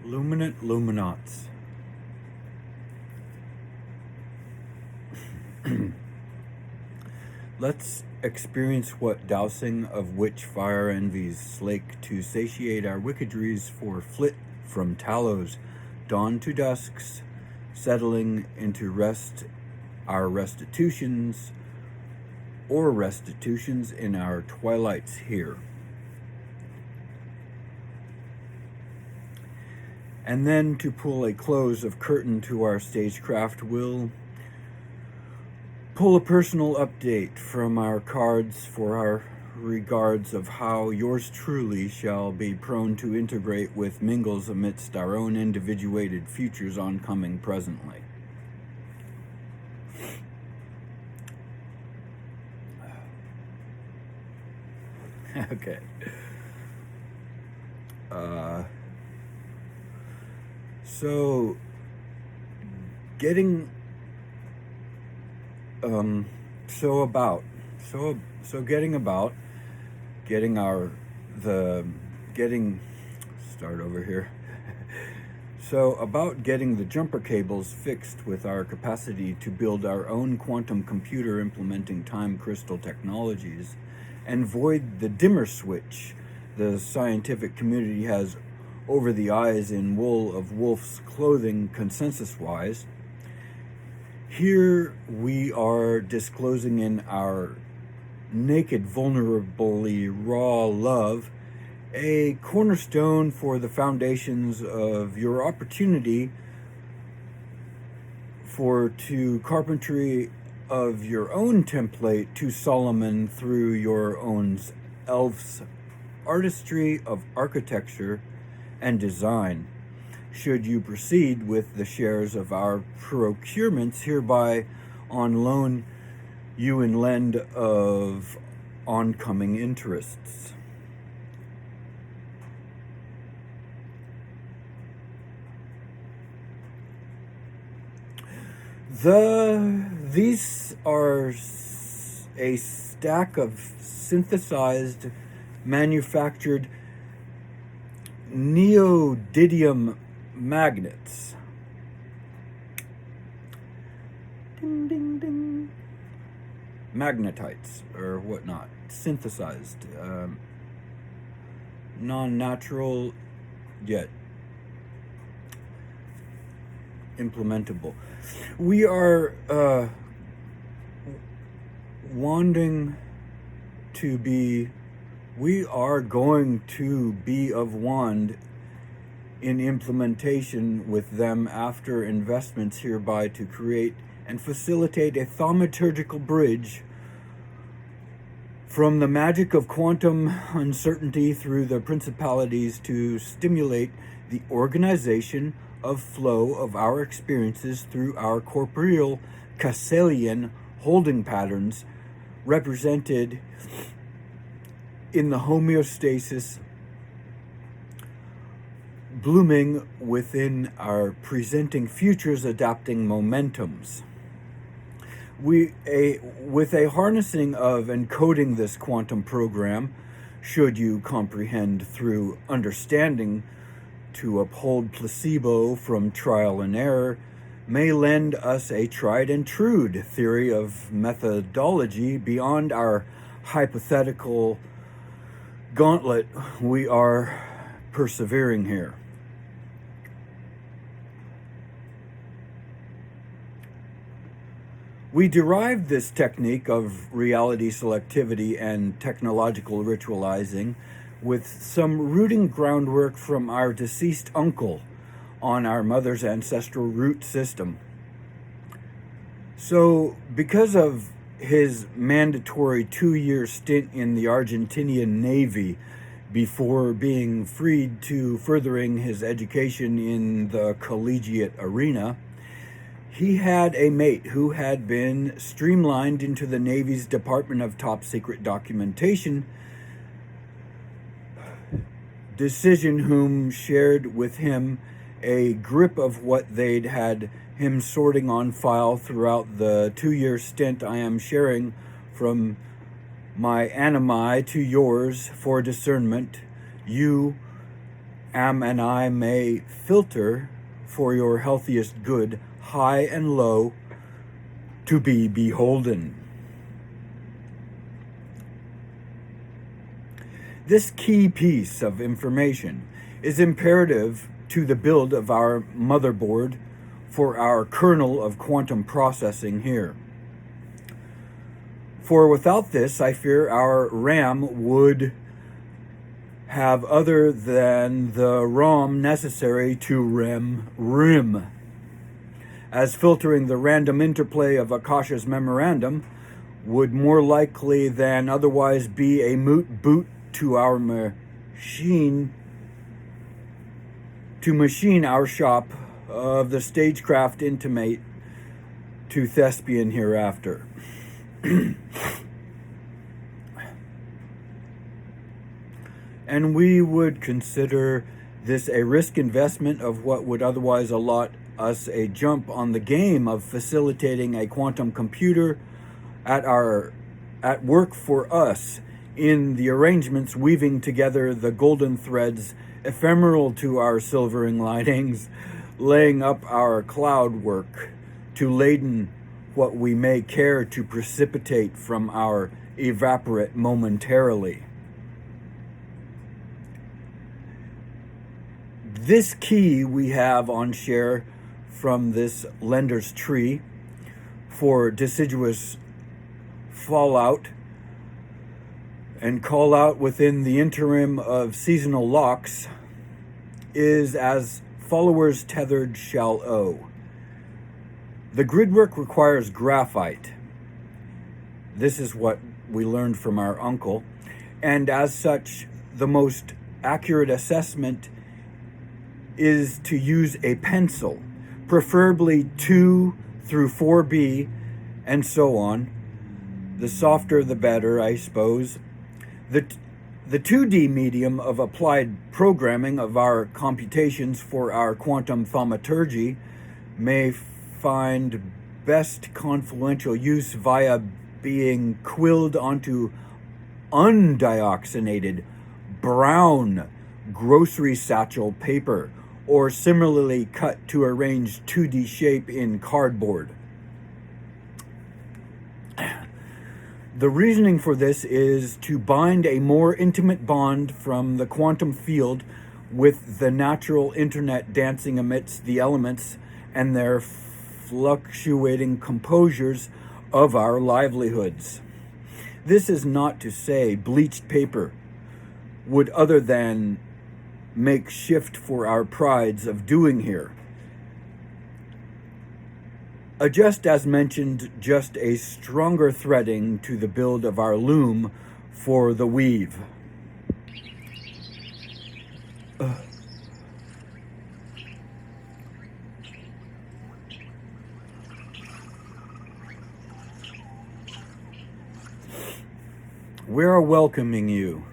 Luminant Luminaughts. Let's experience what dousing of witch fire envies slake to satiate our wickedries for flit from tallows, dawn to dusks, settling into rest our restitutions, or restitutions in our twilights here. And then to pull a close of curtain to our stagecraft, we'll pull a personal update from our cards for our regards of how yours truly shall be prone to integrate with mingles amidst our own individuated futures oncoming presently. Okay. So getting getting the jumper cables fixed with our capacity to build our own quantum computer implementing time crystal technologies and void the dimmer switch the scientific community has over the eyes in wool of wolf's clothing consensus-wise. Here we are disclosing in our naked, vulnerably raw love a cornerstone for the foundations of your opportunity to carpentry of your own template to Solomon through your own elf's artistry of architecture and design, should you proceed with the shares of our procurements hereby on loan you in lend of oncoming interests. These are a stack of synthesized, manufactured neodymium magnets. Ding, ding, ding. Magnetites, or whatnot. Synthesized. Non-natural, yet implementable. We are going to be of wand in implementation with them after investments hereby to create and facilitate a thaumaturgical bridge from the magic of quantum uncertainty through the principalities to stimulate the organization of flow of our experiences through our corporeal Casselian holding patterns represented in the homeostasis blooming within our presenting futures adapting momentums. With a harnessing of encoding this quantum program, should you comprehend through understanding to uphold placebo from trial and error, may lend us a tried and true theory of methodology beyond our hypothetical gauntlet we are persevering here. We derived this technique of reality selectivity and technological ritualizing with some rooting groundwork from our deceased uncle on our mother's ancestral root system. So, because of his mandatory 2-year stint in the Argentinian Navy before being freed to furthering his education in the collegiate arena, he had a mate who had been streamlined into the Navy's Department of Top Secret Documentation decision, whom shared with him a grip of what they'd had him sorting on file throughout the 2-year stint I am sharing from my animi to yours for discernment, you am and I may filter for your healthiest good, high and low, to be beholden. This key piece of information is imperative to the build of our motherboard for our kernel of quantum processing here. For without this, I fear our RAM would have other than the ROM necessary to RIM, as filtering the random interplay of Akasha's memorandum would more likely than otherwise be a moot boot to our machine, to machine our shop of the stagecraft intimate to thespian hereafter. And we would consider this a risk investment of what would otherwise allot us a jump on the game of facilitating a quantum computer at work for us in the arrangements weaving together the golden threads ephemeral to our silvering linings, laying up our cloud work to laden what we may care to precipitate from our evaporate momentarily. This key we have on share from this lender's tree for deciduous fallout and call out within the interim of seasonal locks is as followers tethered shall owe. The gridwork requires graphite. This is what we learned from our uncle, and as such, the most accurate assessment is to use a pencil, preferably 2 through 4B, and so on. The softer the better, I suppose. The 2D medium of applied programming of our computations for our quantum thaumaturgy may find best confluential use via being quilled onto undioxinated brown grocery satchel paper, or similarly cut to arrange 2D shape in cardboard. The reasoning for this is to bind a more intimate bond from the quantum field with the natural internet dancing amidst the elements and their fluctuating composures of our livelihoods. This is not to say bleached paper would other than make shift for our prides of doing here. Just as mentioned, just a stronger threading to the build of our loom for the weave. We are welcoming you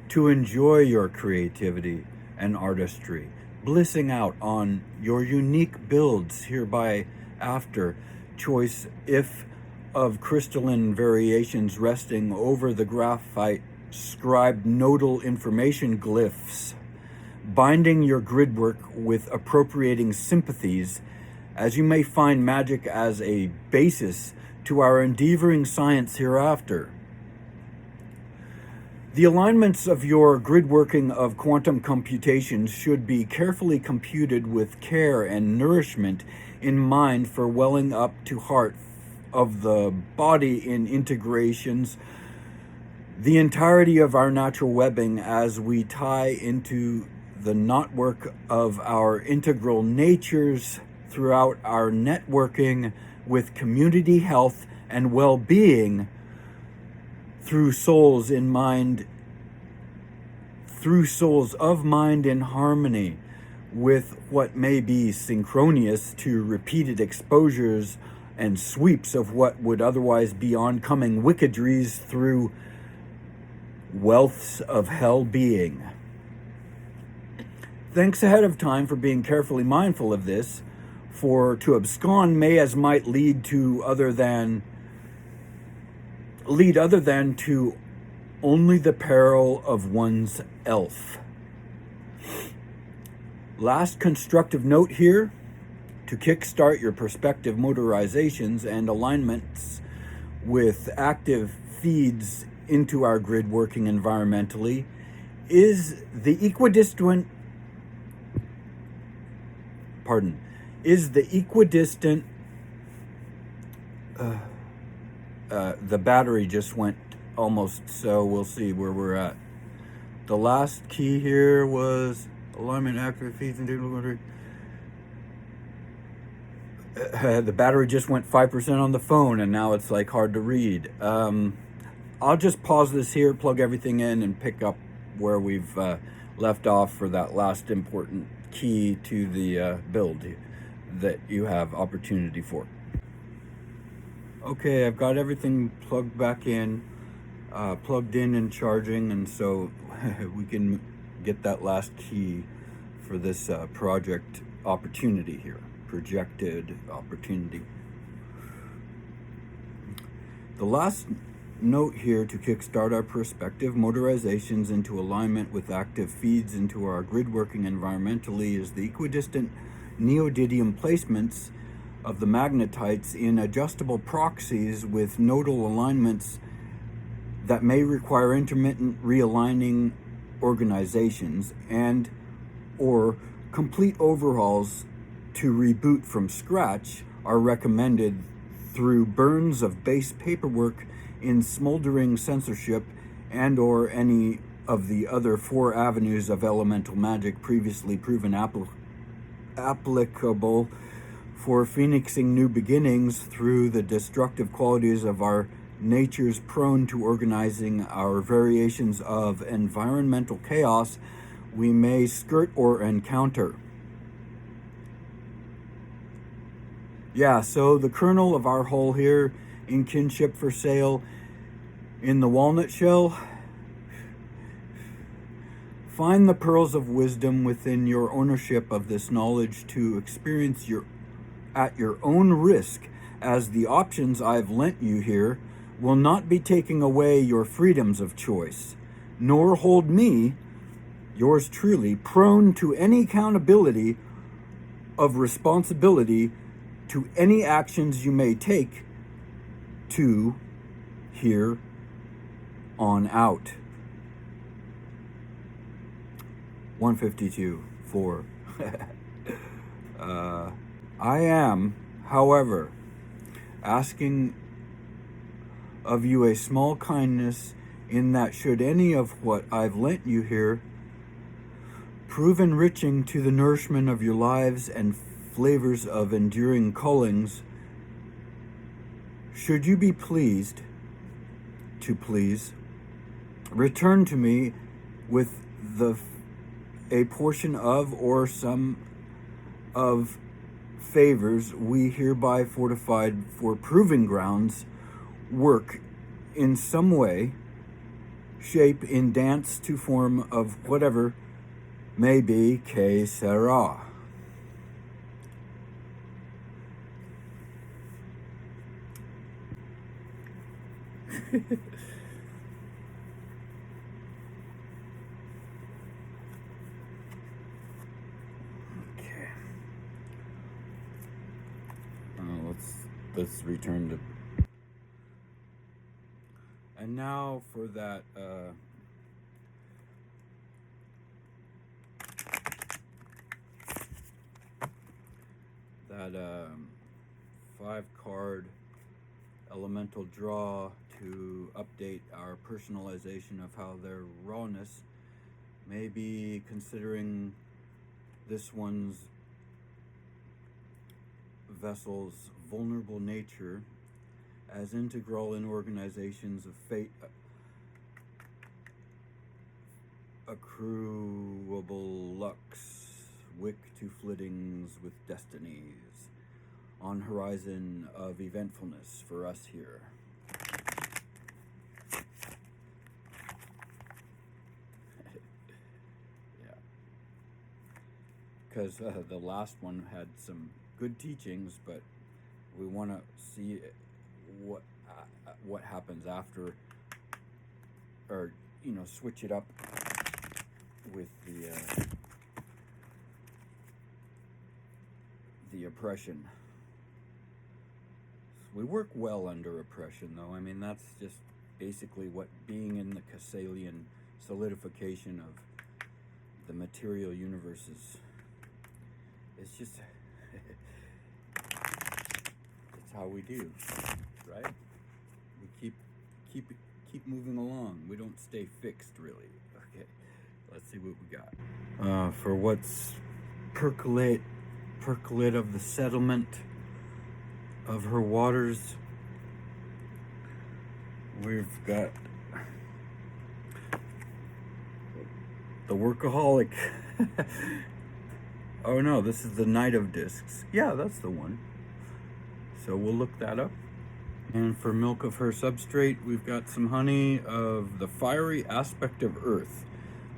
to enjoy your creativity and artistry, blissing out on your unique builds hereby after choice, if of crystalline variations resting over the graphite scribed nodal information glyphs, binding your gridwork with appropriating sympathies, as you may find magic as a basis to our endeavoring science hereafter. The alignments of your gridworking of quantum computations should be carefully computed with care and nourishment in mind for welling up to heart of the body in integrations, the entirety of our natural webbing as we tie into the knotwork of our integral natures throughout our networking with community health and well-being through souls of mind in harmony with what may be synchronous to repeated exposures and sweeps of what would otherwise be oncoming wickedries through wealths of hell being. Thanks ahead of time for being carefully mindful of this, for to abscond may as might lead other than to only the peril of one's elf. Last constructive note here: to kickstart your perspective motorizations and alignments with active feeds into our grid working environmentally is the equidistant the battery just went almost, so we'll see where we're at. The last key here was alignment active feeds into the battery just went 5% on the phone, and now it's like hard to read. I'll just pause this here, plug everything in, and pick up where we've left off for that last important key to the build that you have opportunity for. Okay, I've got everything plugged back in, plugged in and charging, and so we can get that last key for this project opportunity here, projected opportunity. The last note here to kickstart our perspective motorizations into alignment with active feeds into our grid working environmentally is the equidistant neodymium placements of the magnetites in adjustable proxies with nodal alignments that may require intermittent realigning organizations and or complete overhauls to reboot from scratch are recommended through burns of base paperwork in smoldering censorship and or any of the other 4 avenues of elemental magic previously proven applicable for phoenixing new beginnings through the destructive qualities of our natures prone to organizing our variations of environmental chaos we may skirt or encounter. Yeah, so the kernel of our whole here in kinship for sale in the walnut shell. Find the pearls of wisdom within your ownership of this knowledge to experience at your own risk, as the options I've lent you here will not be taking away your freedoms of choice, nor hold me, yours truly, prone to any accountability of responsibility to any actions you may take to here on out. 152.4. I am, however, asking of you a small kindness in that should any of what I've lent you here prove enriching to the nourishment of your lives and flavors of enduring callings, should you be pleased to please return to me with a portion of or some of favors we hereby fortified for proving grounds work in some way, shape, in dance to form of whatever may be que sera. Okay. Let's return to. And now for that that 5-card elemental draw to update our personalization of how their rawness may be, considering this one's vessel's vulnerable nature as integral in organizations of fate accruable lux, wick to flittings with destinies on horizon of eventfulness for us here. Yeah, because the last one had some good teachings, but we want to see what happens after, or switch it up with the the oppression. We work well under oppression, though. I mean, that's just basically what being in the Cassalian solidification of the material universe is. It's just, it's how we do, right? We keep moving along. We don't stay fixed, really. Okay, let's see what we got. For what's percolate of the settlement of her waters, we've got the workaholic. Oh no, this is the Knight of Discs. Yeah, that's the one. So we'll look that up. And for milk of her substrate, we've got some honey of the fiery aspect of Earth,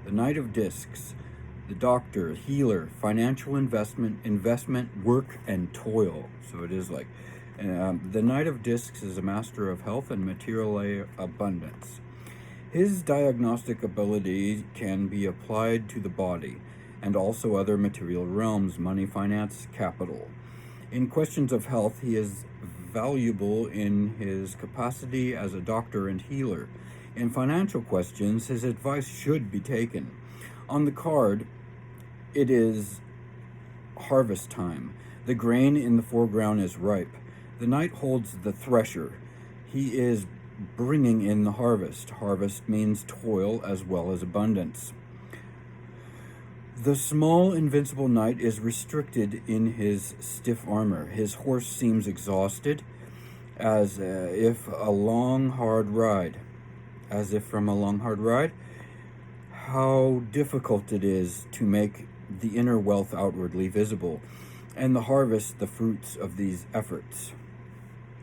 the Knight of Discs, the doctor, healer, financial investment, work, and toil. So it is like, the Knight of Discs is a master of health and material abundance. His diagnostic ability can be applied to the body and also other material realms, money, finance, capital. In questions of health, he is valuable in his capacity as a doctor and healer. In financial questions, his advice should be taken. On the card, it is harvest time. The grain in the foreground is ripe. The knight holds the thresher. He is bringing in the harvest. Harvest means toil as well as abundance. The small invincible knight is restricted in his stiff armor. His horse seems exhausted, as if from a long hard ride. How difficult it is to make the inner wealth outwardly visible, and the harvest the fruits of these efforts.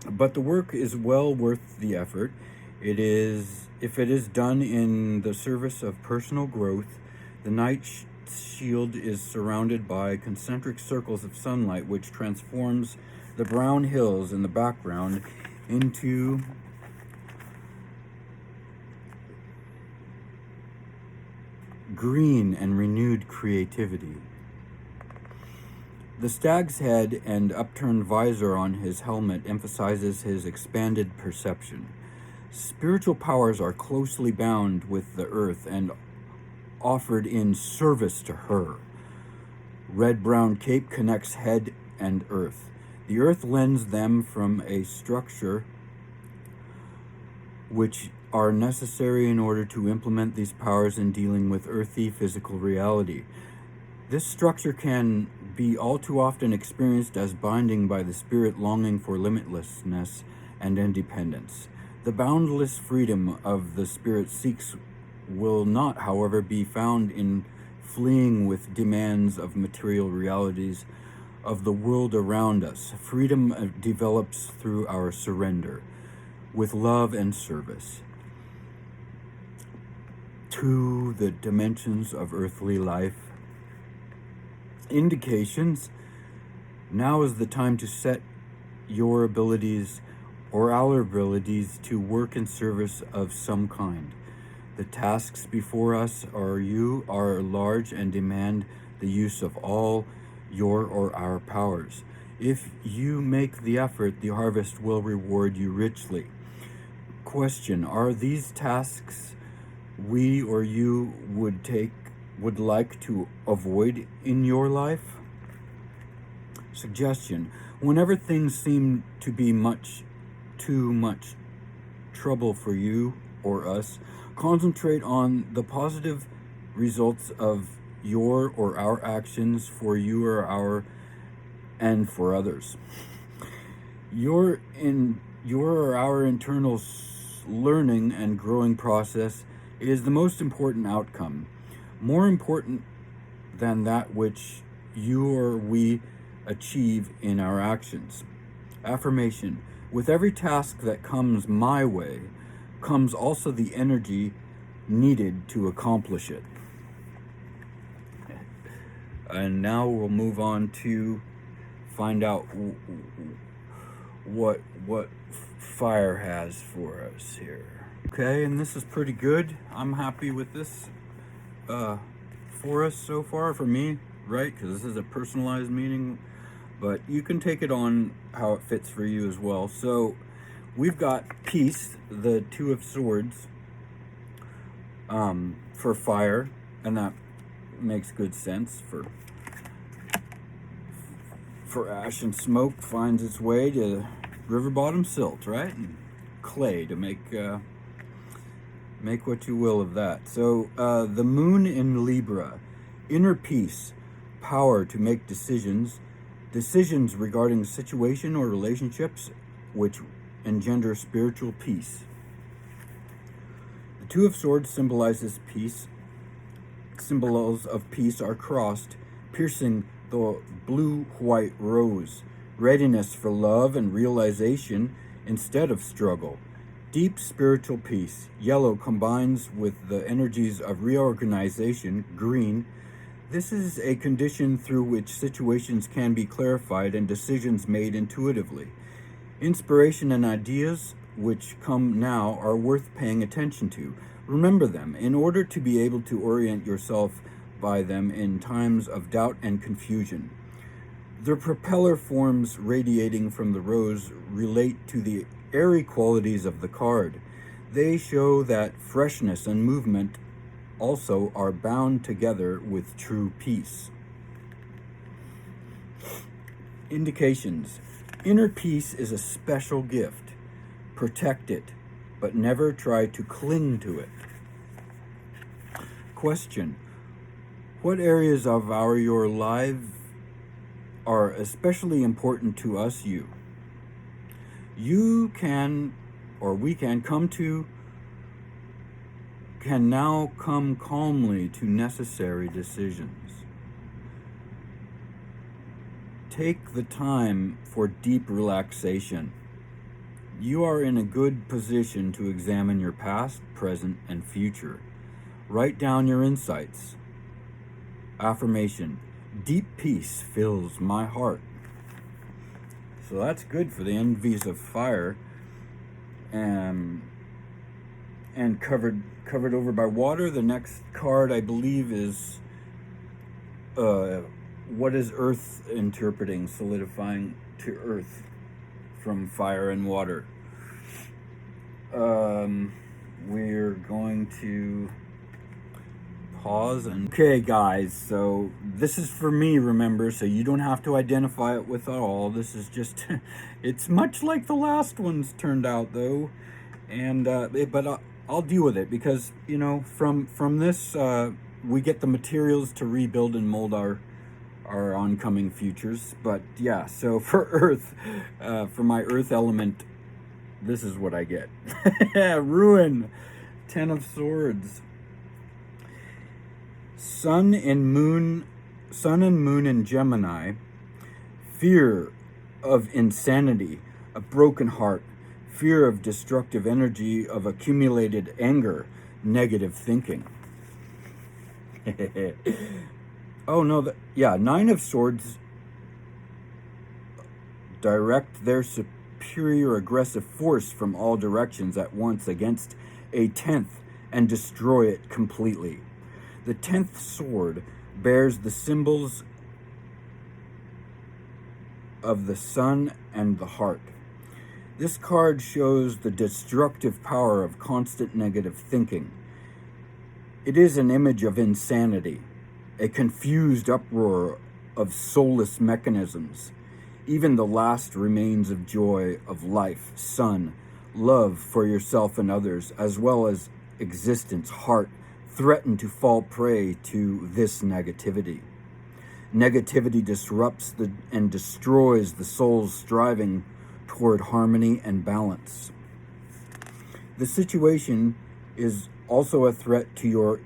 But the work is well worth the effort. If it is done in the service of personal growth. The knight's shield is surrounded by concentric circles of sunlight, which transforms the brown hills in the background into green and renewed creativity. The stag's head and upturned visor on his helmet emphasizes his expanded perception. Spiritual powers are closely bound with the earth and offered in service to her. Red-brown cape connects head and earth. The earth lends them from a structure which are necessary in order to implement these powers in dealing with earthy physical reality. This structure can be all too often experienced as binding by the spirit longing for limitlessness and independence. The boundless freedom of the spirit seeks will not, however, be found in fleeing with demands of material realities of the world around us. Freedom develops through our surrender, with love and service, to the dimensions of earthly life. Indications: now is the time to set your abilities or our abilities to work in service of some kind. The tasks before us are large and demand the use of all your or our powers. If you make the effort, the harvest will reward you richly. Question: are these tasks we or you would like to avoid in your life? Suggestion: whenever things seem to be too much trouble for you or us, concentrate on the positive results of your or our actions for you or our and for others. Your or our internal learning and growing process is the most important outcome, more important than that which you or we achieve in our actions. Affirmation: with every task that comes my way, comes also the energy needed to accomplish it. And now we'll move on to find out what fire has for us here. Okay, and this is pretty good. I'm happy with this for us so far, for me, right? Because this is a personalized meaning. but you can take it on how it fits for you as well. So we've got peace, the Two of Swords, for fire, and that makes good sense. For ash and smoke finds its way to river bottom silt, right? And clay to make what you will of that. So the moon in Libra, inner peace, power to make decisions regarding situation or relationships which engender spiritual peace. The Two of Swords symbolizes peace. Symbols of peace are crossed, piercing the blue-white rose, readiness for love and realization instead of struggle. Deep spiritual peace, yellow, combines with the energies of reorganization, green. This is a condition through which situations can be clarified and decisions made intuitively. Inspiration and ideas which come now are worth paying attention to. Remember them in order to be able to orient yourself by them in times of doubt and confusion. The propeller forms radiating from the rose relate to the airy qualities of the card. They show that freshness and movement also are bound together with true peace. Indications. Inner peace is a special gift. Protect it, but never try to cling to it. Question. What areas of your life are especially important to us, you? We can now come calmly to necessary decisions. Take the time for deep relaxation. You are in a good position to examine your past, present, and future. Write down your insights. Affirmation. Deep peace fills my heart. So that's good for the envies of fire. And covered over by water. The next card, I believe, is what is Earth interpreting, solidifying to Earth from fire and water. We're going to pause and okay, guys, so this is for me, remember, so you don't have to identify it with all. This is just it's much like the last ones turned out, though, and but I'll deal with it because, you know, from this we get the materials to rebuild and mold our oncoming futures. But yeah, so for Earth, for my Earth element, this is what I get. Ruin. 10 of Swords. Sun and moon in Gemini. Fear of insanity, a broken heart, fear of destructive energy, of accumulated anger, negative thinking. Oh no, 9 of Swords direct their superior aggressive force from all directions at once against a 10th and destroy it completely. The 10th sword bears the symbols of the sun and the heart. This card shows the destructive power of constant negative thinking. It is an image of insanity, a confused uproar of soulless mechanisms. Even the last remains of joy of life, sun, love for yourself and others, as well as existence, heart, threaten to fall prey to this negativity. Negativity disrupts and destroys the soul's striving toward harmony and balance. The situation is also a threat to your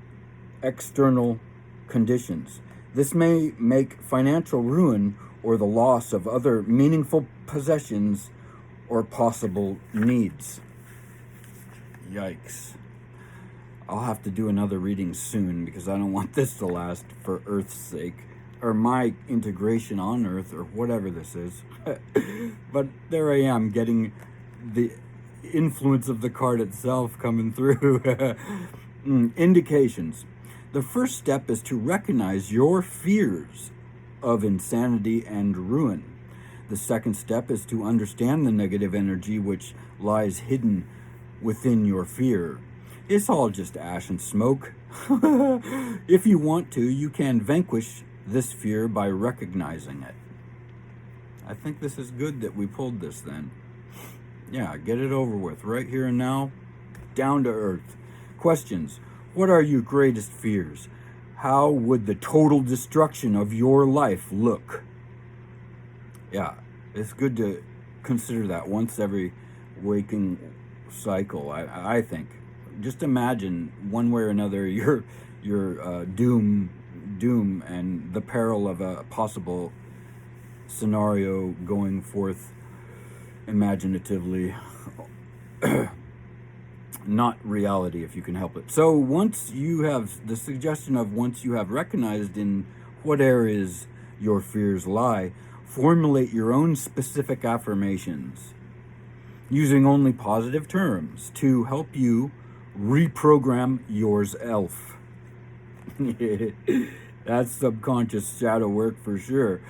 external conditions. This may make financial ruin or the loss of other meaningful possessions or possible needs. Yikes. I'll have to do another reading soon because I don't want this to last for Earth's sake, or my integration on Earth, or whatever this is. But there I am, getting the influence of the card itself coming through. Indications. The first step is to recognize your fears of insanity and ruin. The second step is to understand the negative energy which lies hidden within your fear. It's all just ash and smoke. If you want to, you can vanquish this fear by recognizing it. I think this is good that we pulled this then. Yeah, get it over with, right here and now, down to earth. Questions. What are your greatest fears? How would the total destruction of your life look? Yeah, it's good to consider that once every waking cycle, I think. Just imagine one way or another your doom and the peril of a possible scenario going forth imaginatively. Not reality, if you can help it. So once you have the suggestion of once you have recognized in what areas your fears lie, formulate your own specific affirmations using only positive terms to help you reprogram yourself. That's subconscious shadow work for sure.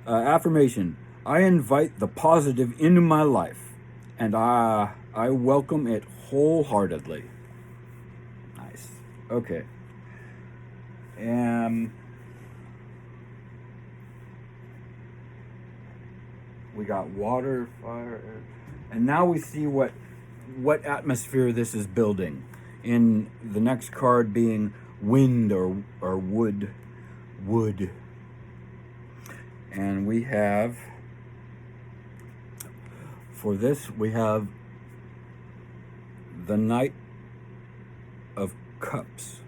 Affirmation. I invite the positive into my life, and I welcome it wholeheartedly. Nice. Okay. We got water, fire, air. And now we see what atmosphere this is building. In the next card being wind or wood. And we have, for this, we have the Knight of Cups.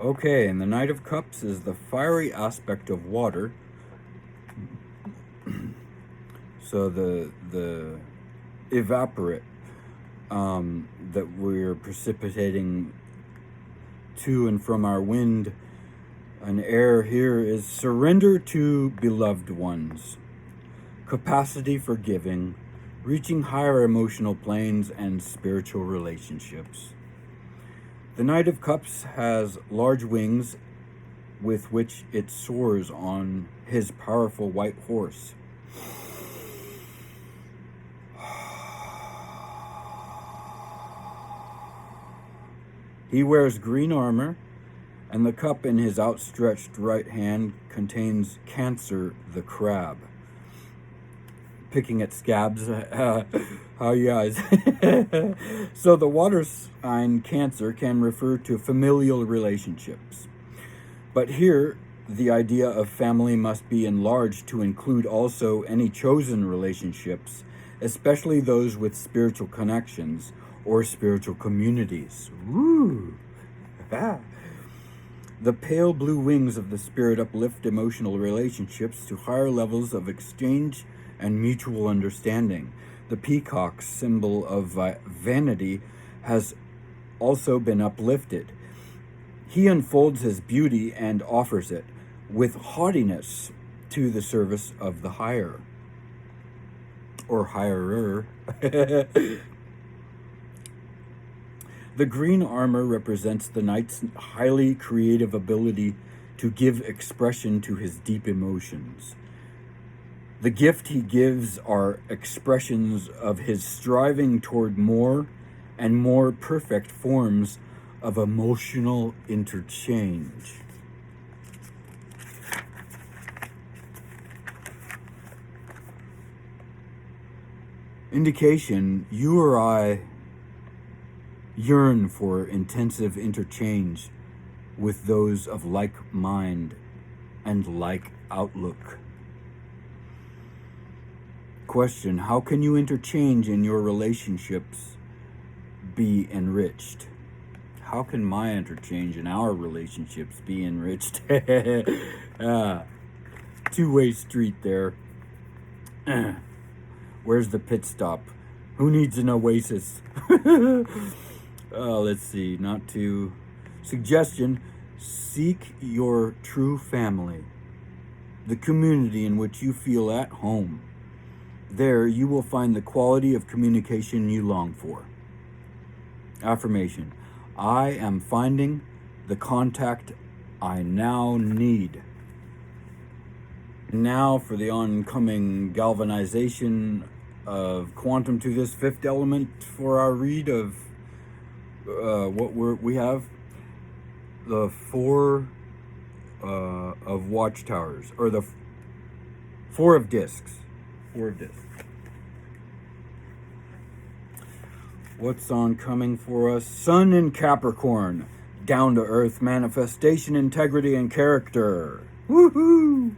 Okay, and the Knight of Cups is the fiery aspect of water. So the evaporate that we're precipitating to and from our wind and air here is surrender to beloved ones, capacity for giving, reaching higher emotional planes and spiritual relationships. The Knight of Cups has large wings with which it soars on his powerful white horse. He wears green armor, and the cup in his outstretched right hand contains Cancer the crab. Picking at scabs. How you guys? So the water sign Cancer can refer to familial relationships. But here, the idea of family must be enlarged to include also any chosen relationships, especially those with spiritual connections or spiritual communities. Woo! The pale blue wings of the spirit uplift emotional relationships to higher levels of exchange and mutual understanding. The peacock, symbol of vanity, has also been uplifted. He unfolds his beauty and offers it with haughtiness to the service of the higher, or hirerer. The green armor represents the knight's highly creative ability to give expression to his deep emotions. The gift he gives are expressions of his striving toward more and more perfect forms of emotional interchange. Indication, you or I yearn for intensive interchange with those of like mind and like outlook. Question, how can you interchange in your relationships be enriched? How can my interchange in our relationships be enriched? Two-way street there. Where's the pit stop? Who needs an oasis? Let's see, not to... Suggestion, seek your true family, the community in which you feel at home. There you will find the quality of communication you long for. Affirmation, I am finding the contact I now need. Now for the oncoming galvanization of quantum to this fifth element for our read of what we have the four of watchtowers, or the four of discs. Four of discs. What's oncoming for us? Sun in Capricorn. Down to earth manifestation, integrity, and character. Woohoo!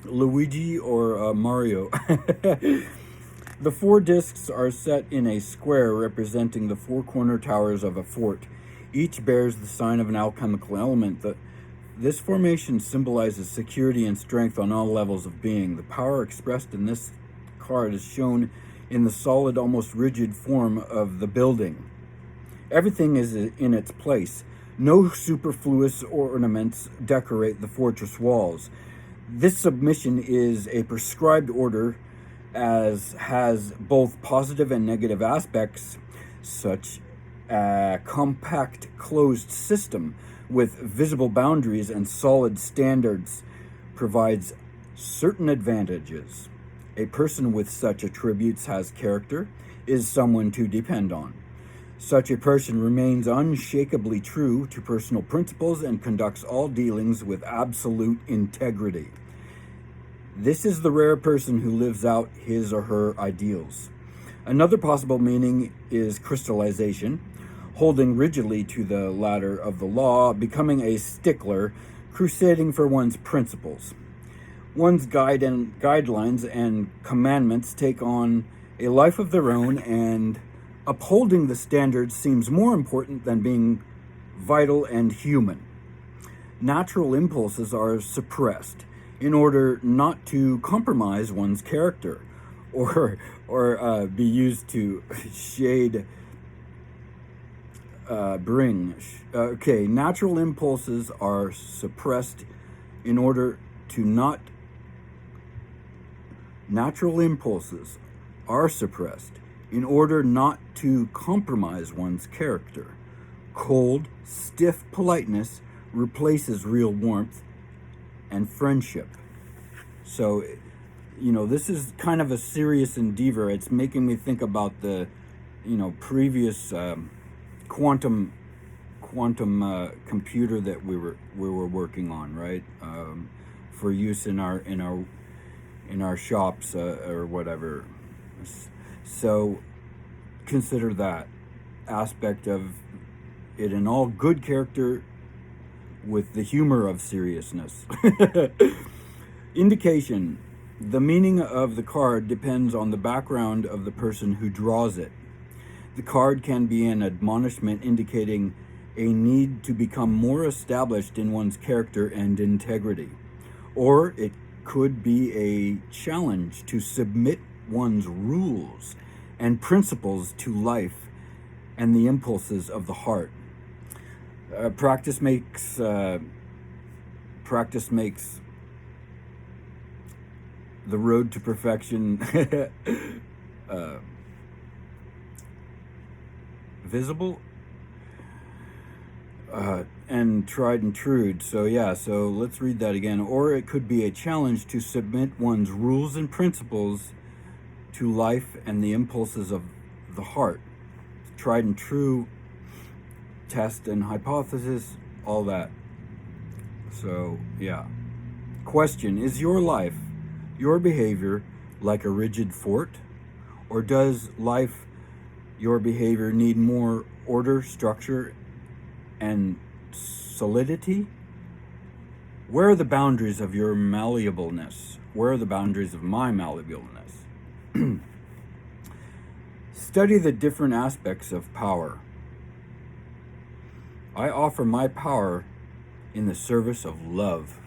Luigi or Mario. The four discs are set in a square representing the four corner towers of a fort. Each bears the sign of an alchemical element. This formation symbolizes security and strength on all levels of being. The power expressed in this card is shown in the solid, almost rigid form of the building. Everything is in its place. No superfluous ornaments decorate the fortress walls. This submission is a prescribed order, as has both positive and negative aspects. Such a compact closed system with visible boundaries and solid standards provides certain advantages. A person with such attributes has character, is someone to depend on. Such a person remains unshakably true to personal principles and conducts all dealings with absolute integrity. This is the rare person who lives out his or her ideals. Another possible meaning is crystallization, holding rigidly to the ladder of the law, becoming a stickler, crusading for one's principles. One's guidelines and commandments take on a life of their own, and upholding the standards seems more important than being vital and human. Natural impulses are suppressed in order not to compromise one's character or be used to natural impulses are suppressed in order to not natural impulses are suppressed in order not to compromise one's character. Cold, stiff politeness replaces real warmth and friendship. So, this is kind of a serious endeavor. It's making me think about the, previous quantum computer that we were working on, right? For use in our shops or whatever. So consider that aspect of it in all good character with the humor of seriousness. Indication. The meaning of the card depends on the background of the person who draws it. The card can be an admonishment indicating a need to become more established in one's character and integrity. Or it could be a challenge to submit one's rules and principles to life and the impulses of the heart. Practice makes the road to perfection visible and tried and true. So let's read that again. Or it could be a challenge to submit one's rules and principles to life and the impulses of the heart. Tried and true, test and hypothesis, all that. So, Question: is your life, your behavior, like a rigid fort? Or does life, your behavior, need more order, structure, and solidity? Where are the boundaries of your malleableness? Where are the boundaries of my malleableness? Study the different aspects of power. I offer my power in the service of love.